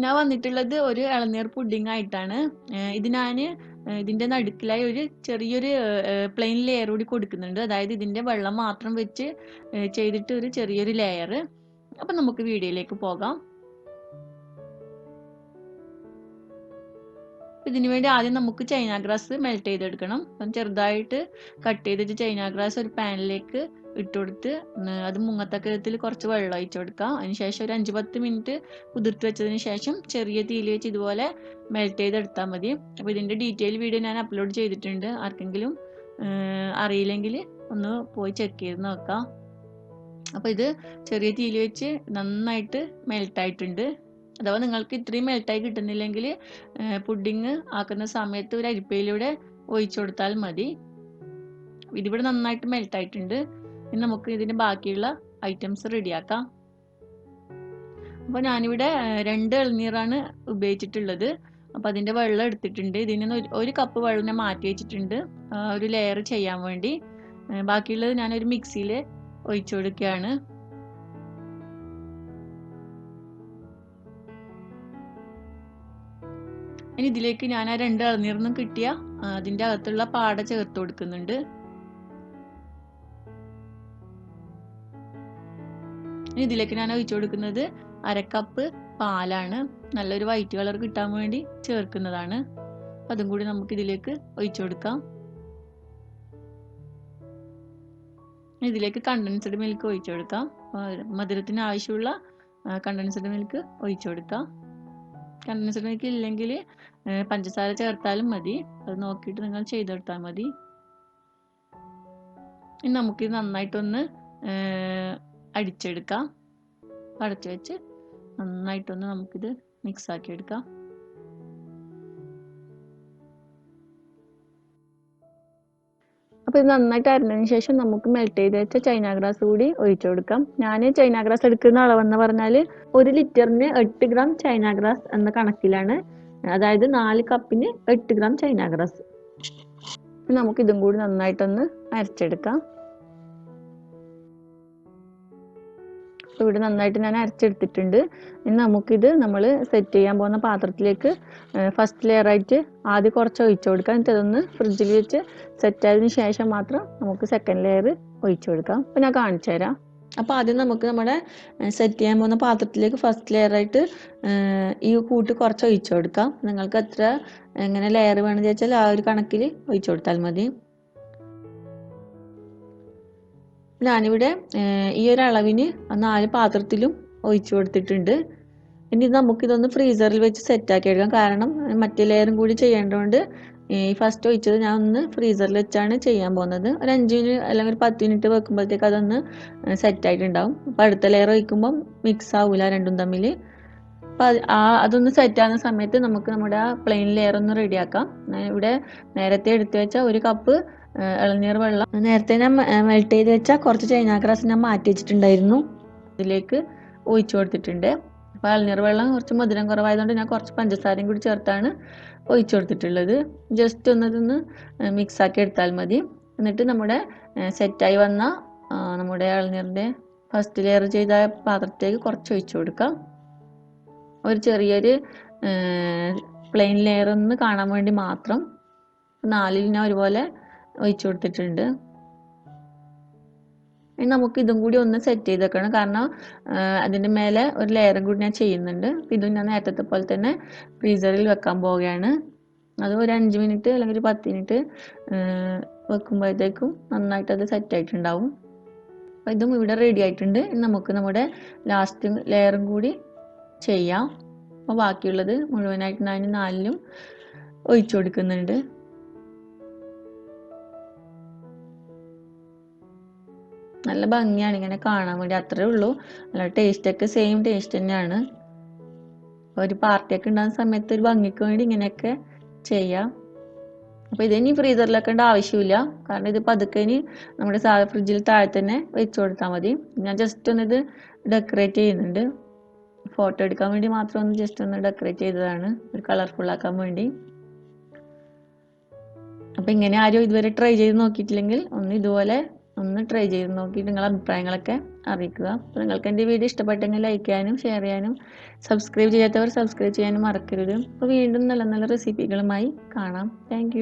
ഞാൻ വന്നിട്ടുള്ളത് ഒരു ഇളനീർ പുഡിംഗ് ആയിട്ടാണ്. ഇത് ഞാൻ ഇതിൻ്റെ നടുക്കിലായി ഒരു ചെറിയൊരു പ്ലെയിൻ ലെയർ കൂടി കൊടുക്കുന്നുണ്ട്. അതായത് ഇതിൻ്റെ വെള്ളം മാത്രം വെച്ച് ചെയ്തിട്ട് ഒരു ചെറിയൊരു ലെയർ. അപ്പം നമുക്ക് വീഡിയോയിലേക്ക് പോകാം. ഇതിനു വേണ്ടി ആദ്യം നമുക്ക് ചൈന ഗ്രാസ് മെൽറ്റ് ചെയ്തെടുക്കണം. അപ്പം ചെറുതായിട്ട് കട്ട് ചെയ്തിട്ട് ചൈന ഗ്രാസ് ഒരു പാനിലേക്ക് ഇട്ട് കൊടുത്ത് അത് മുങ്ങത്തക്ക വിധത്തിൽ കുറച്ച് വെള്ളം ഒഴിച്ചു കൊടുക്കാം. അതിനുശേഷം ഒരു 5-10 മിനിറ്റ് കുതിർത്ത് വെച്ചതിന് ശേഷം ചെറിയ തീയിൽ വെച്ച് ഇതുപോലെ മെൽറ്റ് ചെയ്തെടുത്താൽ മതി. അപ്പോൾ ഇതിൻ്റെ ഡീറ്റെയിൽ വീഡിയോ ഞാൻ അപ്ലോഡ് ചെയ്തിട്ടുണ്ട്. ആർക്കെങ്കിലും അറിയില്ലെങ്കിൽ ഒന്ന് പോയി ചെക്ക് ചെയ്ത് നോക്കാം. അപ്പോൾ ഇത് ചെറിയ തീയിൽ വെച്ച് നന്നായിട്ട് മെൽട്ടായിട്ടുണ്ട്. അഥവാ നിങ്ങൾക്ക് ഇത്രയും മെൽട്ടായി കിട്ടുന്നില്ലെങ്കിൽ പുഡിങ് ആക്കുന്ന സമയത്ത് ഒരു അരിപ്പയിലൂടെ ഒഴിച്ചു കൊടുത്താൽ മതി. ഇതിവിടെ നന്നായിട്ട് മെൽട്ടായിട്ടുണ്ട്. ഇനി നമുക്ക് ഇതിൻ്റെ ബാക്കിയുള്ള ഐറ്റംസ് റെഡിയാക്കാം. അപ്പോൾ ഞാനിവിടെ 2 ഇളനീറാണ് ഉപയോഗിച്ചിട്ടുള്ളത്. അപ്പോൾ അതിൻ്റെ വെള്ളം എടുത്തിട്ടുണ്ട്. ഇതിൽ നിന്ന് 1 കപ്പ് വെള്ളം ഞാൻ മാറ്റി വെച്ചിട്ടുണ്ട് ഒരു ലെയർ ചെയ്യാൻ വേണ്ടി. ബാക്കിയുള്ളത് ഞാനൊരു മിക്സിയിൽ ഒഴിച്ചു കൊടുക്കുകയാണ്. ഇനി ഇതിലേക്ക് ഞാൻ ആ 2 ഇളനീറിൽ നിന്നും കിട്ടിയ അതിൻ്റെ അകത്തുള്ള പാട ചേർത്ത് കൊടുക്കുന്നുണ്ട്. ഇനി ഇതിലേക്ക് ഞാൻ ഒഴിച്ചു കൊടുക്കുന്നത് 1/2 കപ്പ് പാലാണ്. നല്ലൊരു വൈറ്റ് കളർ കിട്ടാൻ വേണ്ടി ചേർക്കുന്നതാണ്. അതും കൂടി നമുക്ക് ഇതിലേക്ക് ഒഴിച്ചു കൊടുക്കാം. ഇതിലേക്ക് കണ്ടൻസ്ഡ് മിൽക്ക് ഒഴിച്ചു കൊടുക്കാം. മധുരത്തിന് ആവശ്യമുള്ള കണ്ടൻസ്ഡ് മിൽക്ക് ഒഴിച്ചു കൊടുക്കാം. കണ്ടൻസ്ഡ് മിൽക്ക് ഇല്ലെങ്കിൽ പഞ്ചസാര ചേർത്താലും മതി. അത് നോക്കിയിട്ട് നിങ്ങൾ ചെയ്തെടുത്താൽ മതി. ഇനി നമുക്കിത് നന്നായിട്ടൊന്ന് അടിച്ചെടുക്കാം. അടച്ചു വെച്ച് നന്നായിട്ടൊന്ന് നമുക്കിത് മിക്സ് ആക്കി എടുക്കാം. അപ്പോൾ ഇത് നന്നായിട്ട് അരിഞ്ഞതിന് ശേഷം നമുക്ക് മെൽറ്റ് ചെയ്ത് വെച്ച ചൈന ഗ്രാസ് കൂടി ഒഴിച്ചു കൊടുക്കാം. ഞാൻ ചൈന ഗ്രാസ് എടുക്കുന്ന അളവെന്ന് പറഞ്ഞാൽ 1 ലിറ്ററിന് 8 ഗ്രാം ചൈന ഗ്രാസ് എന്ന കണക്കിലാണ്. അതായത് 4 കപ്പിന് 8 ഗ്രാം ചൈന ഗ്രാസ്. നമുക്ക് ഇതും കൂടി നന്നായിട്ടൊന്ന് അരച്ചെടുക്കാം. ഇവിടെ നന്നായിട്ട് ഞാൻ അരച്ചെടുത്തിട്ടുണ്ട്. ഇനി നമുക്കിത് നമ്മൾ സെറ്റ് ചെയ്യാൻ പോകുന്ന പാത്രത്തിലേക്ക് ഫസ്റ്റ് ലെയർ ആയിട്ട് ആദ്യം കുറച്ച് ഒഴിച്ചു കൊടുക്കാം. എന്നിട്ട് അതൊന്ന് ഫ്രിഡ്ജിൽ വെച്ച് സെറ്റ് ആയതിനു ശേഷം മാത്രം നമുക്ക് സെക്കൻഡ് ലെയർ ഒഴിച്ചു കൊടുക്കാം. അപ്പോൾ ഞാൻ കാണിച്ചു തരാം. അപ്പോൾ ആദ്യം നമുക്ക് നമ്മുടെ സെറ്റ് ചെയ്യാൻ പോകുന്ന പാത്രത്തിലേക്ക് ഫസ്റ്റ് ലെയർ ആയിട്ട് ഈ കൂട്ട് കുറച്ച് ഒഴിച്ചു കൊടുക്കാം. നിങ്ങൾക്ക് എത്ര എങ്ങനെ ലെയർ വേണമെന്ന് വെച്ചാൽ ആ ഒരു കണക്കിൽ ഒഴിച്ചു കൊടുത്താൽ മതി. ഞാനിവിടെ ഈ ഒരു അളവിന് 4 പാത്രത്തിലും ഒഴിച്ചു കൊടുത്തിട്ടുണ്ട്. ഇനി നമുക്കിതൊന്ന് ഫ്രീസറിൽ വെച്ച് സെറ്റാക്കി എടുക്കാം. കാരണം മറ്റേ ലെയറും കൂടി ചെയ്യേണ്ടതുകൊണ്ട് ഈ ഫസ്റ്റ് ഒഴിച്ചത് ഞാൻ ഒന്ന് ഫ്രീസറിൽ വെച്ചാണ് ചെയ്യാൻ പോകുന്നത്. ഒരു 5 മിനിറ്റ് അല്ലെങ്കിൽ ഒരു 10 മിനിറ്റ് വെക്കുമ്പോഴത്തേക്ക് അതൊന്ന് സെറ്റായിട്ടുണ്ടാവും. അപ്പോൾ അടുത്ത ലെയർ ഒഴിക്കുമ്പം മിക്സ് ആവില്ല രണ്ടും തമ്മിൽ. അപ്പോൾ അതൊന്ന് സെറ്റാകുന്ന സമയത്ത് നമുക്ക് നമ്മുടെ ആ പ്ലെയിൻ ലെയർ ഒന്ന് റെഡിയാക്കാം. ഇവിടെ നേരത്തെ എടുത്തു വെച്ച 1 കപ്പ് ഇളനീർ വെള്ളം നേരത്തെ ഞാൻ മെൽറ്റ് ചെയ്ത് വെച്ചാൽ കുറച്ച് ചൈന ഗ്രാസ് ഞാൻ മാറ്റി വെച്ചിട്ടുണ്ടായിരുന്നു. ഇതിലേക്ക് ഒഴിച്ചു കൊടുത്തിട്ടുണ്ട്. അപ്പോൾ ഇളനീർ വെള്ളം കുറച്ച് മധുരം കുറവായതുകൊണ്ട് ഞാൻ കുറച്ച് പഞ്ചസാരയും കൂടി ചേർത്താണ് ഒഴിച്ചു കൊടുത്തിട്ടുള്ളത്. ജസ്റ്റ് ഒന്നതൊന്ന് മിക്സാക്കി എടുത്താൽ മതി. എന്നിട്ട് നമ്മുടെ സെറ്റായി വന്ന നമ്മുടെ ഇളനീറിൻ്റെ ഫസ്റ്റ് ലെയർ ചെയ്ത പാത്രത്തിലേക്ക് കുറച്ച് ഒഴിച്ചു കൊടുക്കാം. ഒരു ചെറിയൊരു പ്ലെയിൻ ലെയർ ഒന്ന് കാണാൻ വേണ്ടി മാത്രം 4 ഞാൻ ഒരുപോലെ ഒഴിച്ചു കൊടുത്തിട്ടുണ്ട്. ഇനി നമുക്ക് ഇതും കൂടി ഒന്ന് സെറ്റ് ചെയ്ത് വെക്കണം. കാരണം അതിൻ്റെ മേലെ ഒരു ലെയറും കൂടി ഞാൻ ചെയ്യുന്നുണ്ട്. ഇതും ഞാൻ നേരത്തെ പോലെ തന്നെ ഫ്രീസറിൽ വെക്കാൻ പോവുകയാണ്. അത് ഒരു 5 മിനിറ്റ് അല്ലെങ്കിൽ ഒരു 10 മിനിറ്റ് വെക്കുമ്പോഴത്തേക്കും നന്നായിട്ട് അത് സെറ്റ് ആയിട്ടുണ്ടാവും. അപ്പോൾ ഇതും ഇവിടെ റെഡി ആയിട്ടുണ്ട്. ഇനി നമുക്ക് നമ്മുടെ ലാസ്റ്റ് ലെയറും കൂടി ചെയ്യാം. അപ്പോൾ ബാക്കിയുള്ളത് മുഴുവനായിട്ട് ഞാൻ 4ലും ഒഴിച്ചു കൊടുക്കുന്നുണ്ട്. നല്ല ഭംഗിയാണ് ഇങ്ങനെ കാണാൻ വേണ്ടി. അത്രേ ഉള്ളൂ. നല്ല ടേസ്റ്റൊക്കെ സെയിം ടേസ്റ്റ് തന്നെയാണ്. ഒരു പാർട്ടിയൊക്കെ ഉണ്ടാകുന്ന സമയത്ത് ഒരു ഭംഗിക്ക് വേണ്ടി ഇങ്ങനെയൊക്കെ ചെയ്യാം. അപ്പോൾ ഇതിനി ഫ്രീസറിലൊക്കെ ഉണ്ട് ആവശ്യമില്ല. കാരണം ഇത് പതുക്കെ ഇനി നമ്മുടെ സാധാ ഫ്രിഡ്ജിൽ താഴെ തന്നെ വെച്ച് കൊടുത്താൽ മതി. ഞാൻ ജസ്റ്റ് ഒന്നിത് ഡെക്കറേറ്റ് ചെയ്യുന്നുണ്ട്. ഫോട്ടോ എടുക്കാൻ വേണ്ടി മാത്രം ഒന്ന് ജസ്റ്റ് ഒന്ന് ഡെക്കറേറ്റ് ചെയ്തതാണ്, ഒരു കളർഫുൾ ആക്കാൻ വേണ്ടി. അപ്പോൾ ഇങ്ങനെ ആരും ഇതുവരെ ട്രൈ ചെയ്ത് നോക്കിയിട്ടില്ലെങ്കിൽ ഒന്ന് ഇതുപോലെ ഒന്ന് ട്രൈ ചെയ്ത് നോക്കിയിട്ട് നിങ്ങളുടെ അഭിപ്രായങ്ങളൊക്കെ അറിയിക്കുക. അപ്പോൾ നിങ്ങൾക്ക് എൻ്റെ വീഡിയോ ഇഷ്ടപ്പെട്ടെങ്കിൽ ലൈക്ക് ചെയ്യാനും ഷെയർ ചെയ്യാനും സബ്സ്ക്രൈബ് ചെയ്യാത്തവർ സബ്സ്ക്രൈബ് ചെയ്യാനും മറക്കരുത്. അപ്പോൾ വീണ്ടും നല്ല നല്ല റെസിപ്പികളുമായി കാണാം. താങ്ക്